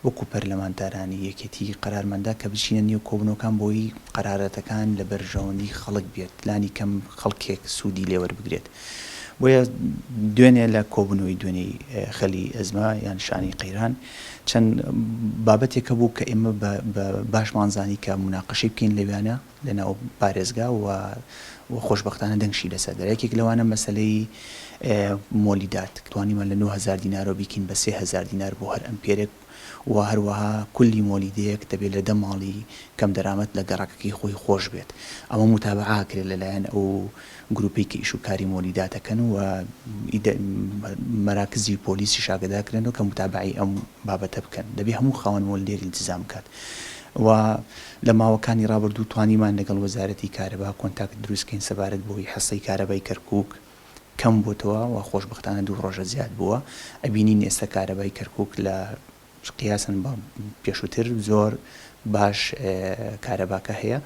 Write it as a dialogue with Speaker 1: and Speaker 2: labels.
Speaker 1: وەکو پەرلەمانتارانی یەکێتی قەرارمەندا کە بچینە نێو کۆبنەوەکان بۆی قەرارەتەکان لە بەرژەوەندی خەڵک بێت لانی کەم خەڵکێک سوودی لێوەربگرێت. بۆیە دوێنێ لە کۆبنەوەی دوێنێی خەلی ئەزما یان شانەی قەیران چەند بابەتێکە بوو کە ئێمە باشمانزانی کە مناقەشەی بکەین لەوانە لەناو پارێزگا و خۆشبەختانە دەنگشی لەسەر دەرەیەکێک لەوانە مەسلەی مۆلیدات توانیمان لە 9,000 دینارۆ بیکین بە 3,000 دینار بۆ هەر ئەمپێرێک و هەروەها کولی مۆلیدەیەک دەبێت لە 10 ماڵی کەم دەرامەت لە گەڕاکەکەی خۆی خۆش بێت. ئەمە متابعا کرێت لەلایەن ئەو گروپی کە ئیشوکاری مۆلیداتەکەن و مەراکزی پۆلیسی شاگەداکرێنەوە کە متابعی ئەم بابەتە بکەن. دەبێ هەموو خاوەن مۆلیدێک التزام بکات. و لە ماوەکانی ڕابردوو توانیمان لەگەڵ وەزارەتی کارەبا کۆنتاکت دروستکەین سەبارەت بۆی حەسەی کارەبای کەرکوک کەم بۆتەوە و خۆشبەختانە 2 ڕۆژە زیاد بووە. ئەبینین ئێستا کارەبای کەرکوک لە قیاسن بە پێشووتر زۆر باش کارەباکە هەیە.